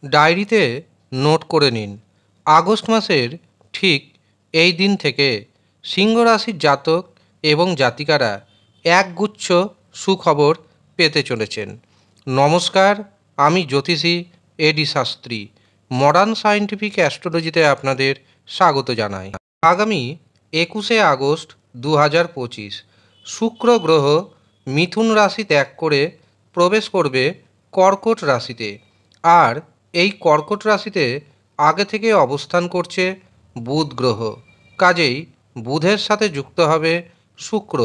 ডায়েরিতে নোট করে নিন, আগস্ট মাসের ঠিক এই দিন থেকে সিংহ রাশির জাতক এবং জাতিকারা একগুচ্ছ সুখবর পেতে চলেছেন। নমস্কার, আমি জ্যোতিষী এডি শাস্ত্রী। মডার্ন সায়েন্টিফিক অ্যাস্ট্রোলজিতে আপনাদের স্বাগত জানাই। আগামী 21শে আগস্ট 2025 শুক্র গ্রহ মিথুন রাশি ত্যাগ করে প্রবেশ করবে কর্কট রাশিতে। আর এই কর্কট রাশিতে আগে থেকে অবস্থান করছে বুধ গ্রহ। কাজেই বুধের সাথে যুক্ত হবে শুক্র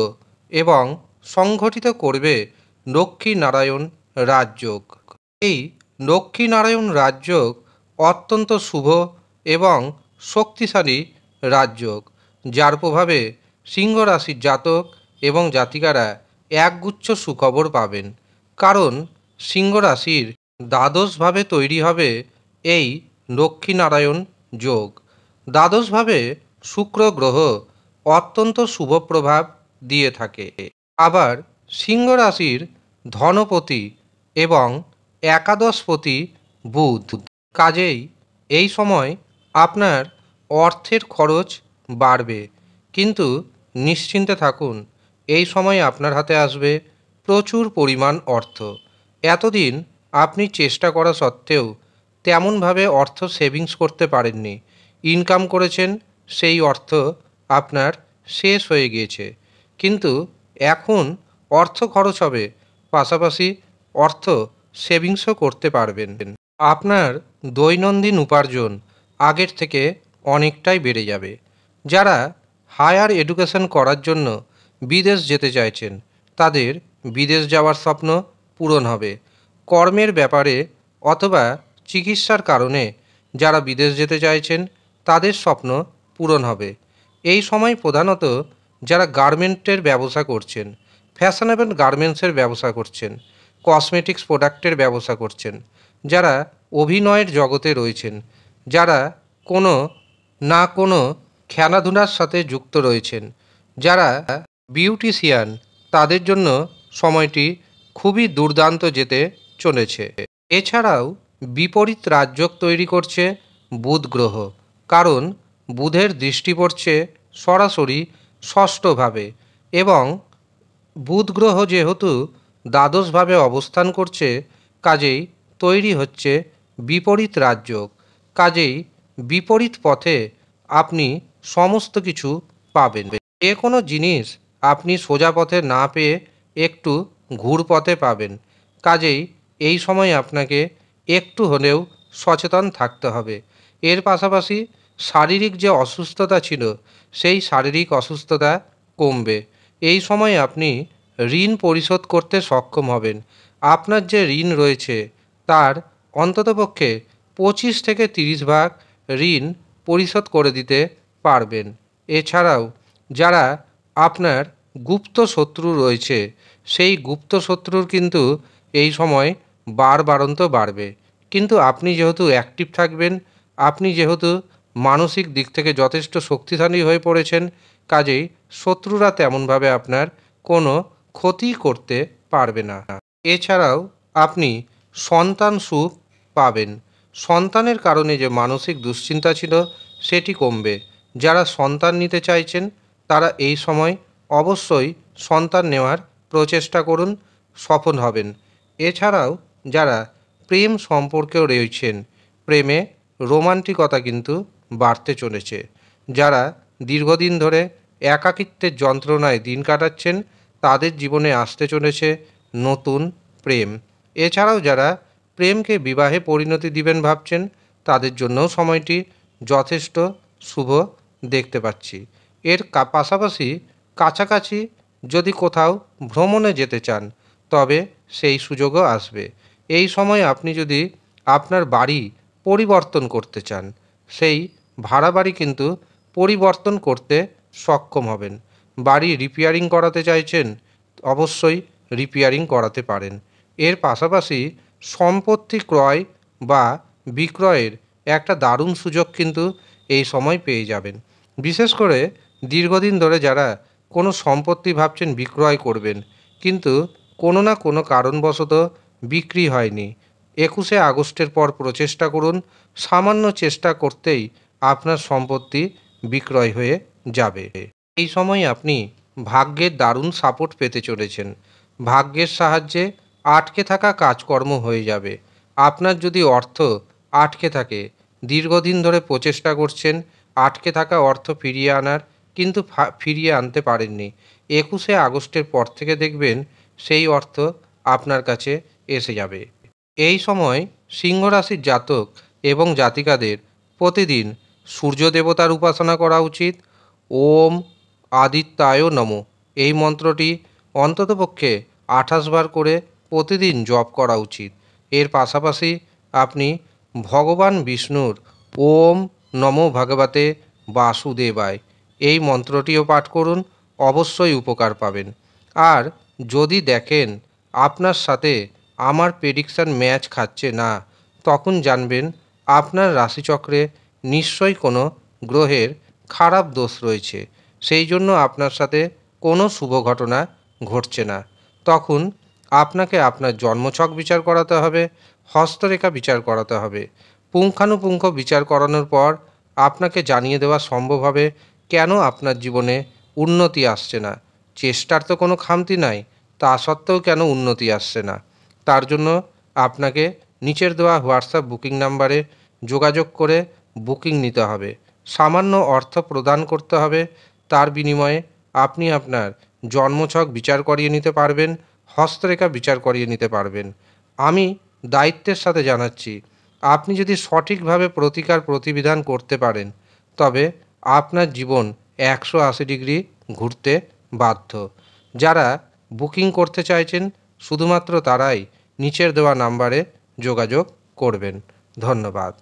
এবং সংঘটিত করবে লক্ষ্মীনারায়ণ রাজযোগ। এই লক্ষ্মীনারায়ণ রাজযোগ অত্যন্ত শুভ এবং শক্তিশালী রাজযোগ, যার প্রভাবে সিংহ রাশির জাতক এবং জাতিকারা একগুচ্ছ সুখবর পাবেন। কারণ সিংহ রাশির দ্বাদশভাবে তৈরি হবে এই লক্ষ্মীনারায়ণ যোগ। দ্বাদশভাবে শুক্র গ্রহ অত্যন্ত শুভ প্রভাব দিয়ে থাকে। আবার সিংহ রাশির ধনপতি এবং একাদশপতি বুধ। কাজেই এই সময় আপনার অর্থের খরচ বাড়বে, কিন্তু নিশ্চিন্তে থাকুন, এই সময় আপনার হাতে আসবে প্রচুর পরিমাণ অর্থ। এতদিন আপনি চেষ্টা করা সত্ত্বেও তেমনভাবে অর্থ সেভিংস করতে পারেননি। ইনকাম করেছেন, সেই অর্থ আপনার শেষ হয়ে গিয়েছে, কিন্তু এখন অর্থ খরচ হবে, পাশাপাশি অর্থ সেভিংসও করতে পারবেন। আপনার দৈনন্দিন উপার্জন আগের থেকে অনেকটাই বেড়ে যাবে। যারা হায়ার এডুকেশন করার জন্য বিদেশ যেতে চাইছেন, তাদের বিদেশ যাওয়ার স্বপ্ন পূরণ হবে। কর্মের ব্যাপারে অথবা চিকিৎসার কারণে যারা বিদেশ যেতে চাইছেন, তাদের স্বপ্ন পূরণ হবে। এই সময় প্রধানত যারা গার্মেন্টের ব্যবসা করছেন, ফ্যাশনেবল গার্মেন্টসের ব্যবসা করছেন, কসমেটিক্স প্রোডাক্টের ব্যবসা করছেন, যারা অভিনয়ের জগতে রয়েছেন, যারা কোনো না কোনো খেলাধুলার সাথে যুক্ত রয়েছেন, যারা বিউটিশিয়ান, তাদের জন্য সময়টি খুবই দুর্দান্ত যেতে চলেছে। এছাড়াও বিপরীত রাজযোগ তৈরি করছে বুধ গ্রহ। কারণ বুধের দৃষ্টি পড়ছে সরাসরি ষষ্ঠভাবে, এবং বুধ গ্রহ যেহেতু দ্বাদশভাবে অবস্থান করছে, কাজেই তৈরি হচ্ছে বিপরীত রাজযোগ। কাজেই বিপরীত পথে আপনি সমস্ত কিছু পাবেন। যে কোনো জিনিস আপনি সোজা পথে না পেয়ে একটু ঘুর পথে পাবেন। কাজেই এই সময় আপনাকে একটু হলেও সচেতন থাকতে হবে। এর পাশাপাশি শারীরিক যে অসুস্থতা ছিল, সেই শারীরিক অসুস্থতা কমবে। এই সময় আপনি ঋণ পরিশোধ করতে সক্ষম হবেন। আপনার যে ঋণ রয়েছে তার অন্ততপক্ষে 25 থেকে 30 ভাগ ঋণ পরিশোধ করে দিতে পারবেন। এছাড়াও যারা আপনার গুপ্ত শত্রু রয়েছে, সেই গুপ্ত শত্রুর কিন্তু এই সময় বাড়ন্ত বাড়বে। কিন্তু আপনি যেহেতু অ্যাক্টিভ থাকবেন, আপনি যেহেতু মানসিক দিক থেকে যথেষ্ট শক্তিশালী হয়ে পড়েছেন, কাজেই শত্রুরা তেমনভাবে আপনার কোনো ক্ষতি করতে পারবে না। এছাড়াও আপনি সন্তান সুখ পাবেন। সন্তানের কারণে যে মানসিক দুশ্চিন্তা ছিল, সেটি কমবে। যারা সন্তান নিতে চাইছেন, তারা এই সময় অবশ্যই সন্তান নেওয়ার প্রচেষ্টা করুন, সফল হবেন। এছাড়াও যারা প্রেম সম্পর্কেও রয়েছেন, প্রেমে রোমান্টিকতা কিন্তু বাড়তে চলেছে। যারা দীর্ঘদিন ধরে একাকিত্বের যন্ত্রণায় দিন কাটাচ্ছেন, তাদের জীবনে আসতে চলেছে নতুন প্রেম। এছাড়াও যারা প্রেমকে বিবাহে পরিণতি দিবেন ভাবছেন, তাদের জন্যও সময়টি যথেষ্ট শুভ দেখতে পাচ্ছি। এর পাশাপাশি কাছাকাছি যদি কোথাও ভ্রমণে যেতে চান, তবে সেই সুযোগও আসবে। এই সময় আপনি যদি আপনার বাড়ি পরিবর্তন করতে চান, সেই ভাড়া বাড়ি কিন্তু পরিবর্তন করতে সক্ষম হবেন। বাড়ি রিপেয়ারিং করাতে চাইছেন, অবশ্যই রিপেয়ারিং করাতে পারেন। এর পাশাপাশি সম্পত্তি ক্রয় বা বিক্রয়ের একটা দারুণ সুযোগ কিন্তু এই সময় পেয়ে যাবেন। বিশেষ করে দীর্ঘদিন ধরে যারা কোনো সম্পত্তি ভাবছেন বিক্রয় করবেন, কিন্তু কোনো না কোনো কারণবশত বিক্রি হয়নি, 21শে আগস্টের পর প্রচেষ্টা করুন, সামান্য চেষ্টা করতেই আপনার সম্পত্তি বিক্রয় হয়ে যাবে। এই সময় আপনি ভাগ্যের দারুণ সাপোর্ট পেতে চলেছেন। ভাগ্যের সাহায্যে আটকে থাকা কাজকর্ম হয়ে যাবে। আপনার যদি অর্থ আটকে থাকে, দীর্ঘদিন ধরে প্রচেষ্টা করছেন আটকে থাকা অর্থ ফিরিয়ে আনার, কিন্তু ফিরিয়ে আনতে পারেননি, 21শে আগস্টের পর থেকে দেখবেন সেই অর্থ আপনার কাছে এসে যাবে। এই সময় সিংহ রাশির জাতক এবং জাতিকাদের প্রতিদিন সূর্য দেবতার উপাসনা করা উচিত। ওম আদিত্যায় নমঃ এই মন্ত্রটি অন্ততপক্ষে 28 বার করে প্রতিদিন জপ করা উচিত। এর পাশাপাশি আপনি ভগবান বিষ্ণুর ওম নমো ভগবতে বাসুদেবায় এই মন্ত্রটিও পাঠ করুন, অবশ্যই উপকার পাবেন। আর যদি দেখেন আপনার সাথে আমার প্রেডিকশান ম্যাচ খাচ্ছে না, তখন জানবেন আপনার রাশিচক্রে নিশ্চয়ই কোনো গ্রহের খারাপ দোষ রয়েছে, সেই জন্য আপনার সাথে কোনো শুভ ঘটনা ঘটছে না। তখন আপনাকে আপনার জন্মছক বিচার করাতে হবে, হস্তরেখা বিচার করাতে হবে। পুঙ্খানুপুঙ্খ বিচার করানোর পর আপনাকে জানিয়ে দেওয়া সম্ভব হবে কেন আপনার জীবনে উন্নতি আসছে না। চেষ্টার তো কোনো খামতি নাই, তা সত্ত্বেও কেন উন্নতি আসছে না। তার জন্য আপনাকে নিচের দেওয়া হোয়াটসঅ্যাপ বুকিং নাম্বারে যোগাযোগ করে বুকিং নিতে হবে। সামান্য অর্থ প্রদান করতে হবে, তার বিনিময়ে আপনি আপনার জন্মছক বিচার করিয়ে নিতে পারবেন, হস্তরেখা বিচার করিয়ে নিতে পারবেন। আমি দায়িত্বের সাথে জানাচ্ছি, আপনি যদি সঠিকভাবে প্রতিকার প্রতিবিধান করতে পারেন, তবে আপনার জীবন 180 ডিগ্রি ঘুরতে বাধ্য। যারা বুকিং করতে চাইছেন শুধুমাত্র তারাই নিচের দেওয়া নাম্বারে যোগাযোগ করবেন। ধন্যবাদ।